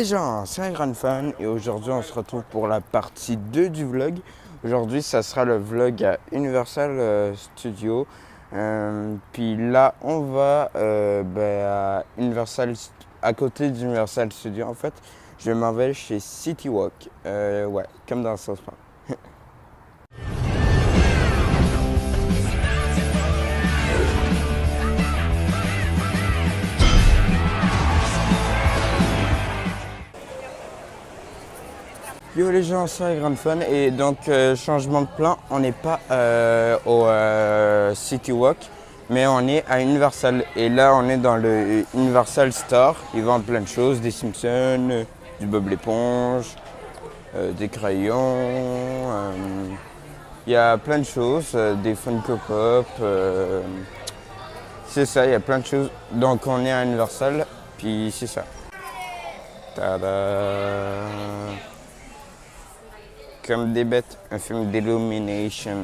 Les gens, c'est un grand fan et aujourd'hui on se retrouve pour la partie 2 du vlog. Aujourd'hui ça sera le vlog à Universal Studios. Puis là on va à Universal, à côté d'Universal Studios en fait. Je m'en vais chez City Walk. Ouais, comme dans South Park. Yo les gens, c'est un grand fan et donc changement de plan, on n'est pas au City Walk, mais on est à Universal et là on est dans le Universal Store. Ils vendent plein de choses, des Simpsons, du Bob l'éponge, des crayons, il y a plein de choses, des Funko Pop, c'est ça, il y a plein de choses. Donc on est à Universal, puis c'est ça. Tada! Comme des bêtes, un film d'Illumination.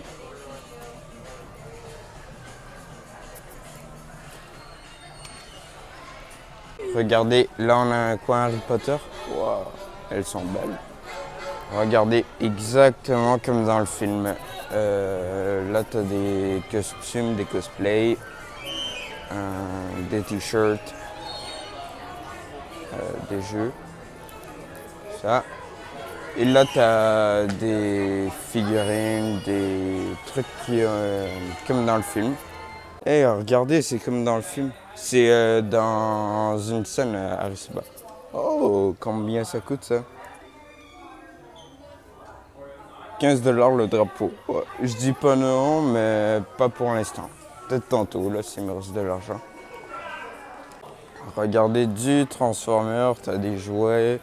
Regardez, là on a un coin Harry Potter. Wow, elles sont belles. Regardez, exactement comme dans le film. Là tu as des costumes, des cosplays, des t-shirts, des jeux. Ça. Et là, tu as des figurines, des trucs qui, comme dans le film. Et regardez, c'est comme dans le film. C'est dans une scène à Aruba. Oh, combien ça coûte ça? 15 $ le drapeau. Ouais, je dis pas non, mais pas pour l'instant. Peut-être tantôt, là, s'il me reste de l'argent. Regardez du Transformer, tu as des jouets.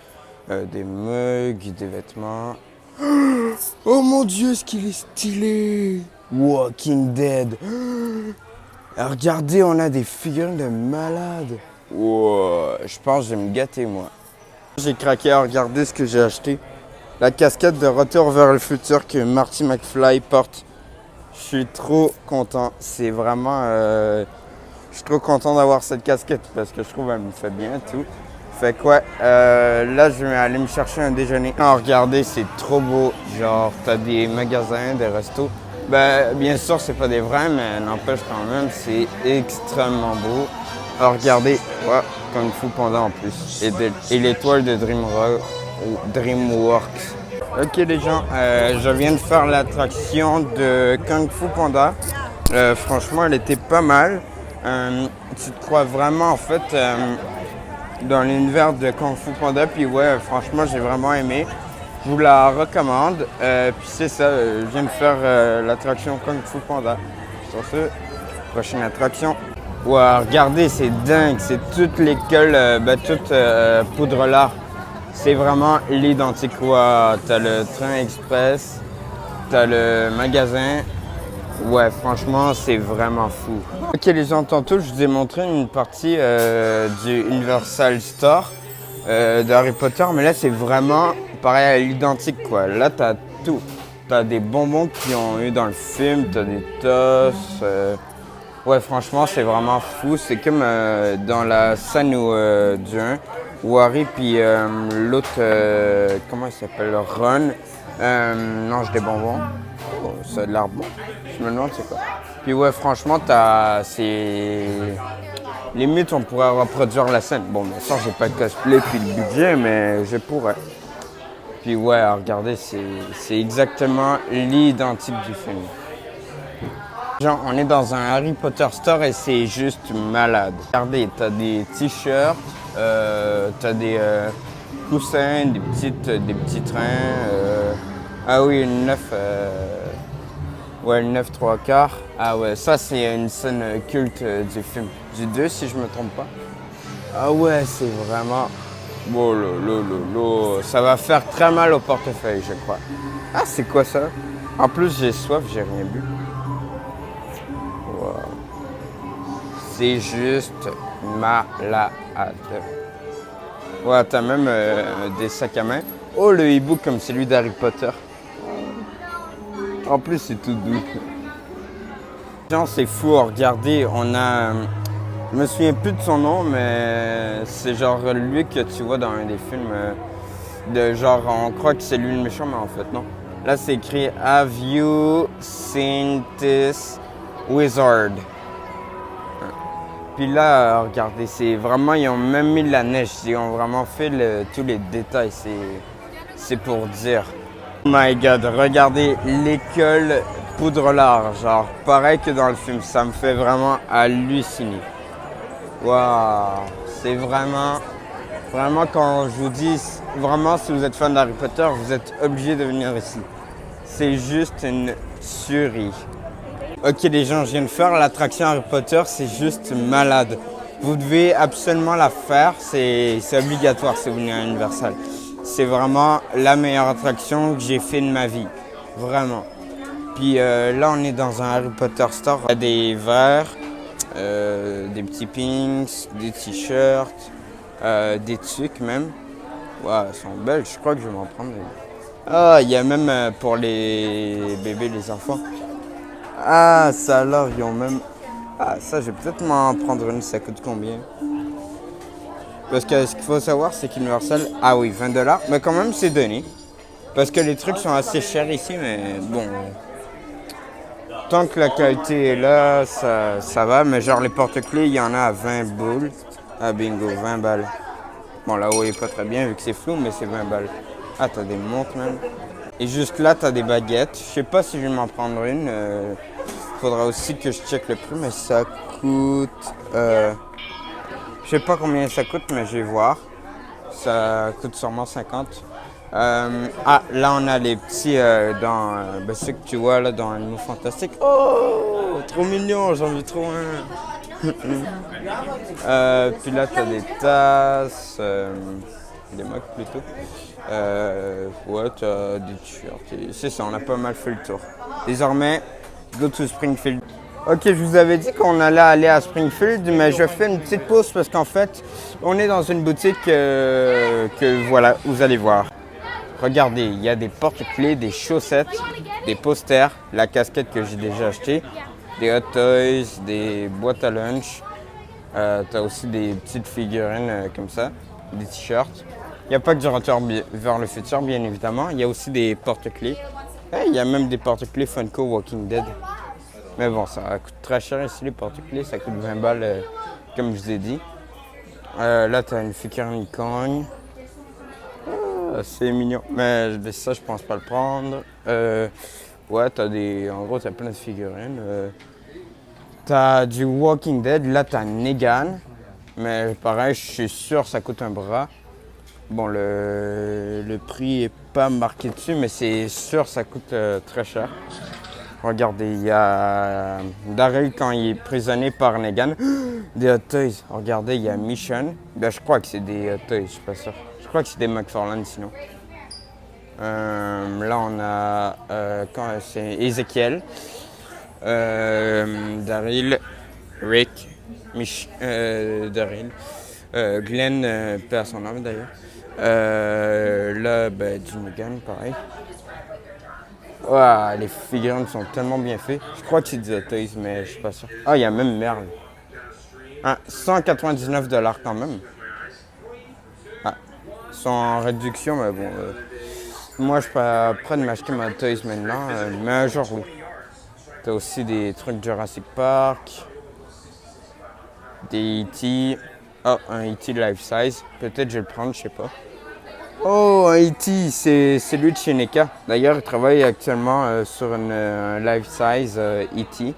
Des mugs, des vêtements. Oh mon dieu, ce qu'il est stylé! Walking Dead. Regardez, on a des figurines de malades. Wow, je pense que je vais me gâter moi. J'ai craqué à regarder ce que j'ai acheté. La casquette de Retour vers le futur que Marty McFly porte. Je suis trop content. C'est vraiment... je suis trop content d'avoir cette casquette parce que je trouve qu'elle me fait bien tout. Fait quoi, là je vais aller me chercher un déjeuner. Oh, regardez, c'est trop beau. Genre, t'as des magasins, des restos. Ben, bien sûr, c'est pas des vrais, mais n'empêche quand même, c'est extrêmement beau. Alors, regardez, ouais, Kung Fu Panda en plus. Et l'étoile de DreamWorks. Ok les gens, je viens de faire l'attraction de Kung Fu Panda. Franchement, elle était pas mal. Tu te crois vraiment en fait... dans l'univers de Kung Fu Panda, puis ouais, franchement, j'ai vraiment aimé. Je vous la recommande. Puis c'est ça, je viens de faire l'attraction Kung Fu Panda. Sur ce, prochaine attraction. Ouais, regardez, c'est dingue, c'est toute l'école, toute Poudre-Lard. C'est vraiment l'identique. Ouais, t'as le train express, t'as le magasin. Ouais, franchement, c'est vraiment fou. Ok les gens, tantôt je vous ai montré une partie du Universal Store d'Harry Potter, mais là c'est vraiment pareil à l'identique quoi. Là t'as tout. T'as des bonbons qu'ils ont eu dans le film, t'as des tosses. Ouais, franchement, c'est vraiment fou. C'est comme dans la scène du 1 où Harry puis l'autre, comment il s'appelle, Ron, mange des bonbons. Oh, ça a de l'air bon. Je me demande c'est quoi. Puis ouais, franchement, c'est... Limite, on pourrait reproduire la scène. Bon, bien sûr, j'ai pas de cosplay puis le budget, mais je pourrais. Puis ouais, regardez, c'est exactement l'identique du film. Genre, on est dans un Harry Potter store et c'est juste malade. Regardez, t'as des t-shirts, t'as des coussins, des petits trains. Ah oui, une 9... Ouais, le 9 3/4. Ah ouais, ça c'est une scène culte du film. Du 2 si je me trompe pas. Ah ouais, c'est vraiment... Oh là. Ça va faire très mal au portefeuille, je crois. Ah, c'est quoi ça? En plus, j'ai soif, j'ai rien bu. Wow. C'est juste malade. Ouais, t'as même des sacs à main. Oh, le hibou comme celui d'Harry Potter. En plus, c'est tout doux. C'est fou, regardez, on a Je me souviens plus de son nom, mais c'est genre lui que tu vois dans un des films de genre, on croit que c'est lui le méchant, mais en fait non. Là, c'est écrit « Have you seen this wizard? » Puis là, regardez, c'est vraiment, ils ont même mis de la neige, ils ont vraiment fait tous les détails, c'est pour dire. Oh my god, regardez l'école Poudrelard, genre pareil que dans le film, ça me fait vraiment halluciner. Waouh, c'est vraiment quand je vous dis, vraiment si vous êtes fan d'Harry Potter, vous êtes obligé de venir ici. C'est juste une tuerie. Ok les gens, je viens de faire l'attraction Harry Potter, c'est juste malade. Vous devez absolument la faire, c'est obligatoire si vous venez à Universal. C'est vraiment la meilleure attraction que j'ai fait de ma vie, vraiment. Puis là on est dans un Harry Potter store, il y a des verres, des petits pins, des t-shirts, des trucs même. Waouh, elles sont belles, je crois que je vais m'en prendre. Ah, il y a même pour les bébés, les enfants. Ah, ça alors, ils ont même... Ah, ça, je vais peut-être m'en prendre une, ça coûte combien? Parce que ce qu'il faut savoir, c'est qu'Universal... Ah oui, 20$, mais quand même, c'est donné. Parce que les trucs sont assez chers ici, mais bon... Tant que la qualité est là, ça va. Mais genre, les porte-clés, il y en a à 20 boules. Ah, bingo, 20 balles. Bon, là, vous voyez pas très bien vu que c'est flou, mais c'est 20 balles. Ah, t'as des montres même. Et juste là, t'as des baguettes. Je sais pas si je vais m'en prendre une. Faudra aussi que je check le prix, mais ça coûte... je sais pas combien ça coûte, mais je vais voir. Ça coûte sûrement 50. Ah, là, on a les petits dans... ceux que tu vois là dans Animaux Fantastiques. Oh, trop mignon, j'en veux trop un. Puis là, t'as des tasses, des mugs plutôt. Ouais, t'as des t-shirts. C'est ça, on a pas mal fait le tour. Désormais, go to Springfield. Ok, je vous avais dit qu'on allait aller à Springfield, mais je fais une petite pause parce qu'en fait, on est dans une boutique que voilà, vous allez voir. Regardez, il y a des porte-clés, des chaussettes, des posters, la casquette que j'ai déjà achetée, des Hot Toys, des boîtes à lunch. T'as aussi des petites figurines comme ça, des t-shirts. Il n'y a pas que du Retour vers le futur, bien évidemment. Il y a aussi des porte-clés. Il y a même des porte-clés Funko Walking Dead. Mais bon, ça coûte très cher ici, les porte-clés. Ça coûte 20 balles, comme je vous ai dit. Là, tu as une figurine icône. C'est mignon. Mais ça, je pense pas le prendre. Ouais, t'as des... En gros, tu as plein de figurines. T'as du Walking Dead. Là, tu as Negan. Mais pareil, je suis sûr ça coûte un bras. Bon, le prix est pas marqué dessus, mais c'est sûr ça coûte très cher. Regardez, il y a Daryl quand il est prisonnier par Negan. Des Hot Toys. Regardez, il y a Mission. Ben, je crois que c'est des Hot Toys, je suis pas sûr. Je crois que c'est des McFarlane sinon. Là, on a c'est Ezekiel, Daryl, Rick, Daryl, Glenn, paix à son âme d'ailleurs. Là, ben, Jimmy Gunn, pareil. Wow, les figurines sont tellement bien faites. Je crois que c'est des Hot Toys, mais je suis pas sûr. Ah, il y a même Merle. Ah, 199$ quand même. Ah, ils sont en réduction, mais bon. Moi, je suis pas prêt de m'acheter ma Hot Toys maintenant, mais un jour, oui. T'as aussi des trucs Jurassic Park, des E.T. Oh, un E.T. life size. Peut-être je vais le prendre, je sais pas. Oh, un E.T., c'est celui de chez NECA. D'ailleurs, il travaille actuellement sur un life size E.T.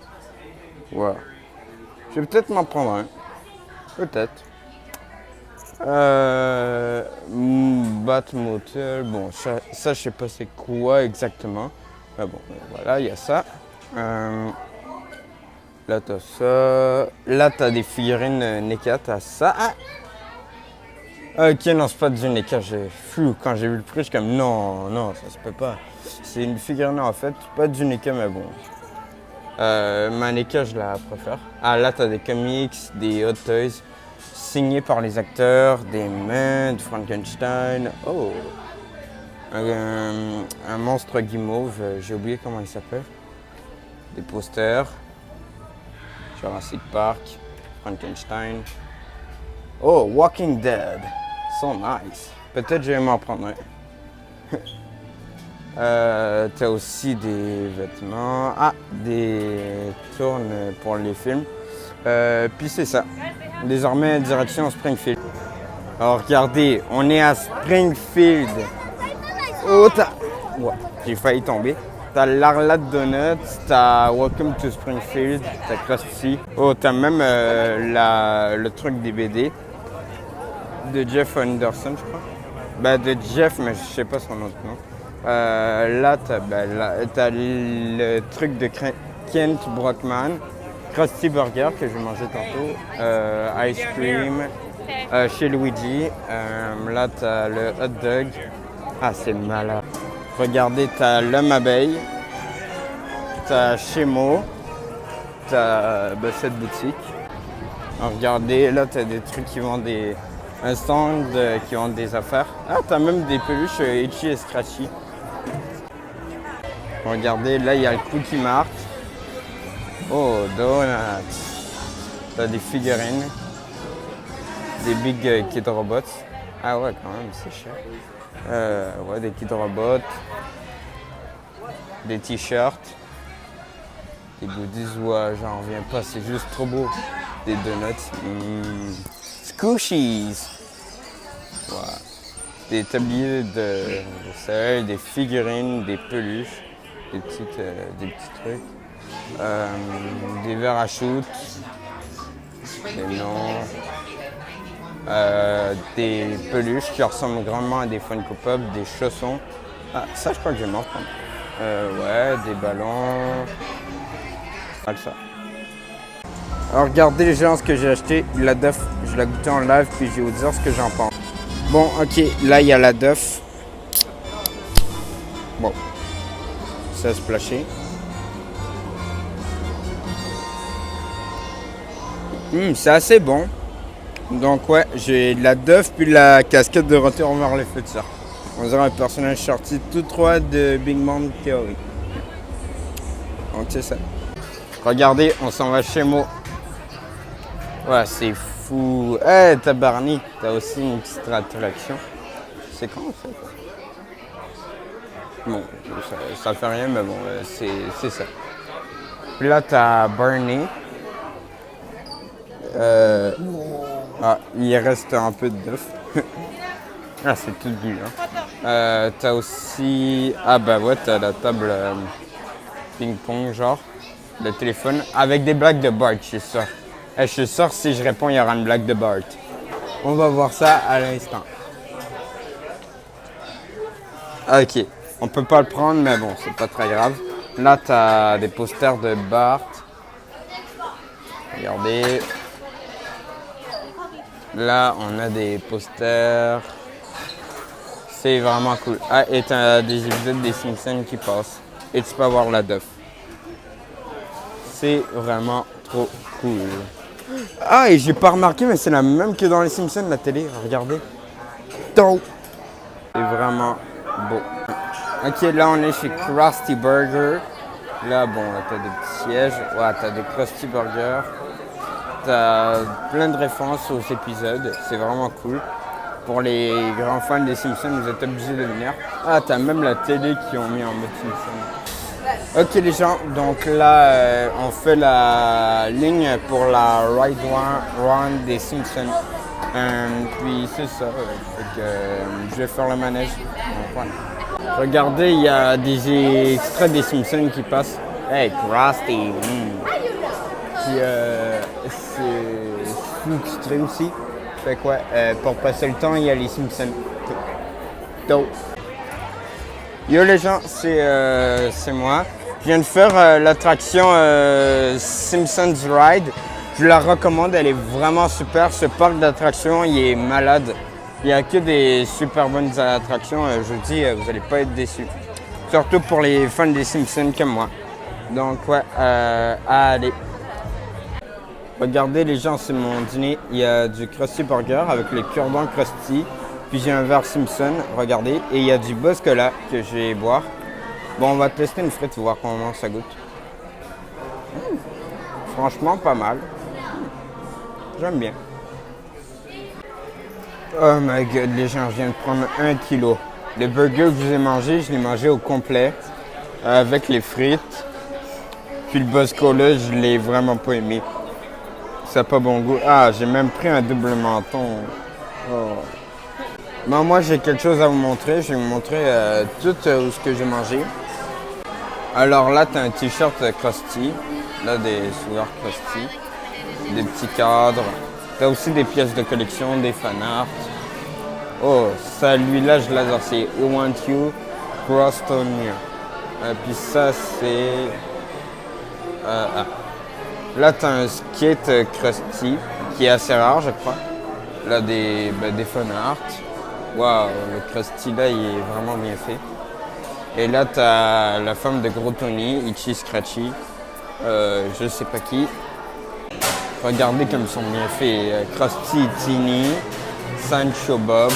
Voilà. Je vais peut-être m'en prendre un. Peut-être. Batmotel, bon, ça je sais pas c'est quoi exactement. Mais bon, voilà, il y a ça. Là, t'as ça. Là, t'as des figurines NECA, t'as ça. Ah! Ok, non, c'est pas du NECA, j'ai flou. Quand j'ai vu le prix, je suis comme non, non, ça se peut pas. C'est une figurine en fait, pas du NECA, mais bon. Ma NECA, je la préfère. Ah, là, t'as des comics, des Hot Toys, signés par les acteurs, des mains, du Frankenstein. Oh! Un monstre guimauve, j'ai oublié comment il s'appelle. Des posters. Jurassic Park. Frankenstein. Oh, Walking Dead. So nice. Peut-être je vais m'en prendre un. T'as aussi des vêtements. Ah, des tournes pour les films. Puis c'est ça. Désormais, direction Springfield. Alors regardez, on est à Springfield. Oh, ouais, j'ai failli tomber. T'as l'Arlat Donuts, t'as Welcome to Springfield, t'as Krusty. Oh, t'as même le truc des BD de Jeff Anderson, je crois. Ben, de Jeff, mais je sais pas son autre nom. Là, t'as le truc de Kent Brockman, Krusty Burger que je vais manger tantôt, Ice Cream, chez Luigi. Là, t'as le hot dog. Ah, c'est malade. Regardez, t'as l'homme abeille, t'as Chemo, t'as cette boutique. Alors, regardez, là, t'as des trucs qui vendent un stand qui vendent des affaires. Ah, t'as même des peluches Itchy et Scratchy. Regardez, là, il y a le Cookie Mart. Oh, donuts. T'as des figurines, des Big Kid Robots. Ah ouais, quand même, c'est cher. Ouais, des Kid Robots, des t-shirts, des goodies, ouais, j'en reviens pas, c'est juste trop beau. Des donuts, Squishies, ouais. Des tabliers de sel, des figurines, des peluches, des petits trucs, des verres à shoot, des noms. Des peluches qui ressemblent grandement à des Funko Pop, des chaussons. Ah, ça, je crois que je vais m'en prendre. Ouais, des ballons. Comme ça. Alors, regardez les gens ce que j'ai acheté. La Duff, je l'ai goûté en live, puis je vais vous dire ce que j'en pense. Bon, ok, là, il y a la Duff. Bon, ça se splashé. C'est assez bon. Donc ouais, j'ai la Duff puis la casquette de Retour vers le futur. On dirait un personnage sorti tout droit de Big Bang Theory. Donc c'est ça. Regardez, on s'en va chez Mo. Ouais, c'est fou. Hey, t'as Barney, t'as aussi une petite attraction. C'est quand en fait? Bon, ça fait rien, mais bon, c'est ça. Puis là, t'as Barney. Ah, il reste un peu de Duff. Ah, c'est tout bu, hein. T'as aussi... Ah bah ouais, t'as la table ping-pong, genre, le téléphone, avec des blagues de Bart, je suis sûr. Je suis sûr, si je réponds, il y aura une blague de Bart. On va voir ça à l'instant. Ok, on peut pas le prendre, mais bon, c'est pas très grave. Là, t'as des posters de Bart. Regardez. Là, on a des posters. C'est vraiment cool. Ah, et t'as des épisodes des Simpsons qui passent. Et tu peux avoir la Duff. C'est vraiment trop cool. Ah, et j'ai pas remarqué, mais c'est la même que dans les Simpsons, la télé. Regardez. C'est vraiment beau. Ok, là, on est chez Krusty Burger. Là, bon, t'as des petits sièges. Ouais, t'as des Krusty Burger. T'as plein de références aux épisodes, c'est vraiment cool. Pour les grands fans des Simpsons, vous êtes obligés de venir. Ah, t'as même la télé qui ont mis en mode Simpsons. Ok les gens, donc là, on fait la ligne pour la Ride Round des Simpsons. Puis c'est ça, je vais faire le manège. Regardez, il y a des extraits des Simpsons qui passent. Hey, Krusty! Puis c'est sous-titré aussi. Fait quoi, pour passer le temps, il y a les Simpsons. Dope. Yo les gens, c'est moi. Je viens de faire l'attraction Simpsons Ride. Je la recommande, elle est vraiment super. Ce parc d'attractions, il est malade. Il n'y a que des super bonnes attractions. Je vous dis, vous n'allez pas être déçus. Surtout pour les fans des Simpsons comme moi. Donc ouais, allez. Regardez les gens, c'est mon dîner. Il y a du Krusty Burger avec le cure-dent Krusty. Puis j'ai un verre Simpson, regardez. Et il y a du Buzz Cola que je vais boire. Bon, on va tester une frite, voir comment ça goûte. Franchement, pas mal. J'aime bien. Oh my god, les gens, je viens de prendre 1 kilo. Le burger que je vous ai mangé, je l'ai mangé au complet. Avec les frites. Puis le Buzz Cola, je l'ai vraiment pas aimé. Ça n'a pas bon goût. Ah, j'ai même pris un double menton. Oh. Bon, moi, j'ai quelque chose à vous montrer. Je vais vous montrer tout ce que j'ai mangé. Alors là, tu as un t-shirt Krusty. Là, des souvenirs Krusty. Des petits cadres. Tu as aussi des pièces de collection, des fanarts. Oh, celui-là, je l'adore. C'est We Want You, Crostonia. Puis ça, c'est... Là, tu as un skate Krusty, qui est assez rare, je crois. Là, des fanarts. Waouh, le Krusty, là, il est vraiment bien fait. Et là, tu as la femme de Gros Tony, Itchy Scratchy. Je sais pas qui. Regardez comme ils sont bien faits. Krusty Tini, Sancho Bob.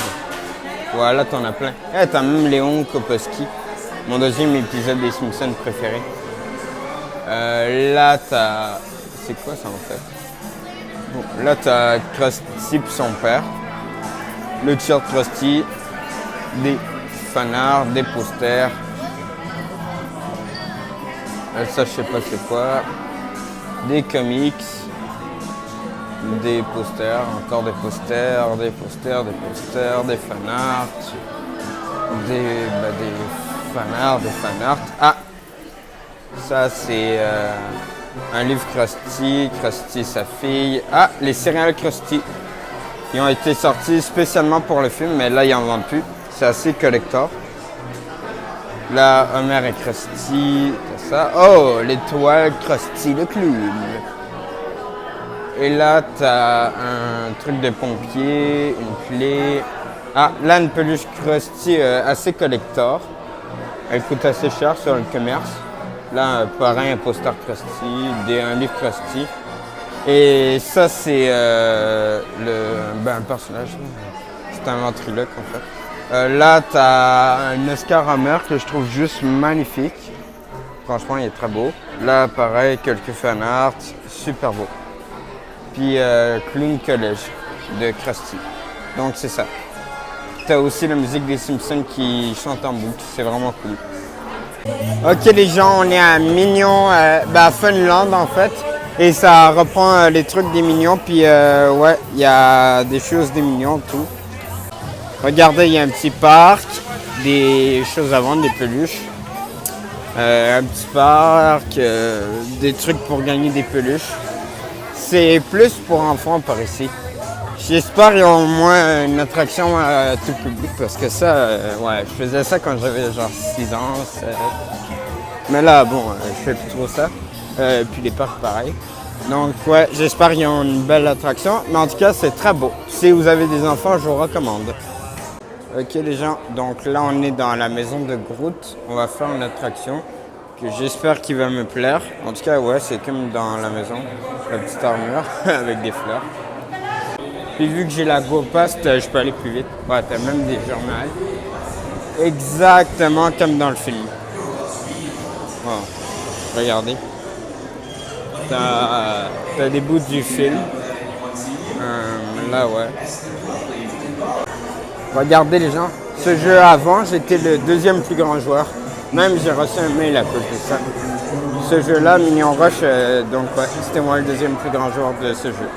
Voilà, t'en as plein. Eh, t'as même Léon Koposki, mon deuxième épisode des Simpsons préféré. Là, t'as... C'est quoi ça en fait? Bon, là, t'as Krusty et son père. Le t-shirt Krusty. Des fanarts, des posters. Ça, je sais pas c'est quoi. Des comics. Des posters, encore des posters, des posters, des posters, des fanarts. Des fanarts. Ah! Ça, c'est un livre Krusty, Krusty et sa fille. Ah, les céréales Krusty. Ils ont été sortis spécialement pour le film, mais là, ils n'en vendent plus. C'est assez collector. Là, Homer et Krusty, c'est ça. Oh, l'étoile Krusty le clown. Et là, tu as un truc de pompier, une clé. Ah, là, une peluche Krusty assez collector. Elle coûte assez cher sur le commerce. Là, pareil, un poster Krusty, un livre Krusty. Et ça, c'est un personnage. C'est un ventriloque, en fait. Là, tu as un Oscar Homer que je trouve juste magnifique. Franchement, il est très beau. Là, pareil, quelques fanarts. Super beau. Puis Clown College de Krusty. Donc, c'est ça. Tu as aussi la musique des Simpsons qui chante en boucle. C'est vraiment cool. Ok les gens, on est à Minions, Funland en fait, et ça reprend les trucs des Minions, puis ouais, il y a des choses des Minions, tout. Regardez, il y a un petit parc, des choses à vendre, des peluches, un petit parc, des trucs pour gagner des peluches. C'est plus pour enfants par ici. J'espère qu'ils ont au moins une attraction à tout public parce que ça, ouais, je faisais ça quand j'avais genre 6 ans, 7. Mais là, bon, je fais plus trop ça. Puis les parcs, pareil. Donc, ouais, j'espère qu'ils ont une belle attraction. Mais en tout cas, c'est très beau. Si vous avez des enfants, je vous recommande. Ok les gens, donc là, on est dans la maison de Groot. On va faire une attraction que j'espère qu'il va me plaire. En tout cas, ouais, c'est comme dans la maison. La petite armure avec des fleurs. Puis vu que j'ai la GoPast, je peux aller plus vite. Ouais, t'as même des journaux. Exactement comme dans le film. Oh, regardez. T'as des bouts du film. Là, ouais. Regardez les gens. Ce jeu avant, j'étais le deuxième plus grand joueur. Même j'ai reçu un mail à cause de ça. Ce jeu-là, Minion Rush, donc ouais, c'était moi le deuxième plus grand joueur de ce jeu.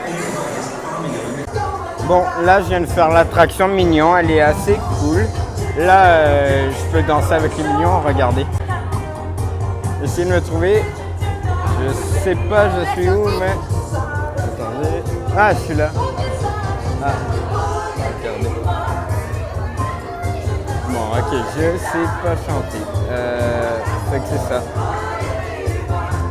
Bon, là, je viens de faire l'attraction Mignon, elle est assez cool. Là, je peux danser avec les mignons, regardez. Essayez de me trouver. Je sais pas, je suis où, mais... Attendez. Ah, je suis là. Ah, regardez. Bon, ok, je sais pas chanter. Fait que c'est ça.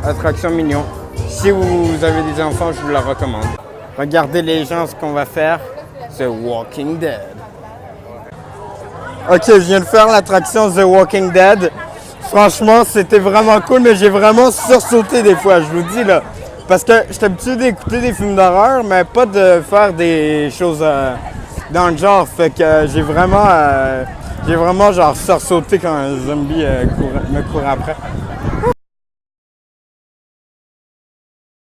Attraction Mignon. Si vous avez des enfants, je vous la recommande. Regardez les gens, ce qu'on va faire, The Walking Dead. Ok, je viens de faire l'attraction The Walking Dead. Franchement, c'était vraiment cool, mais j'ai vraiment sursauté des fois, je vous dis là. Parce que j'étais habitué d'écouter des films d'horreur, mais pas de faire des choses dans le genre. Fait que j'ai vraiment genre sursauté quand un zombie me courait après.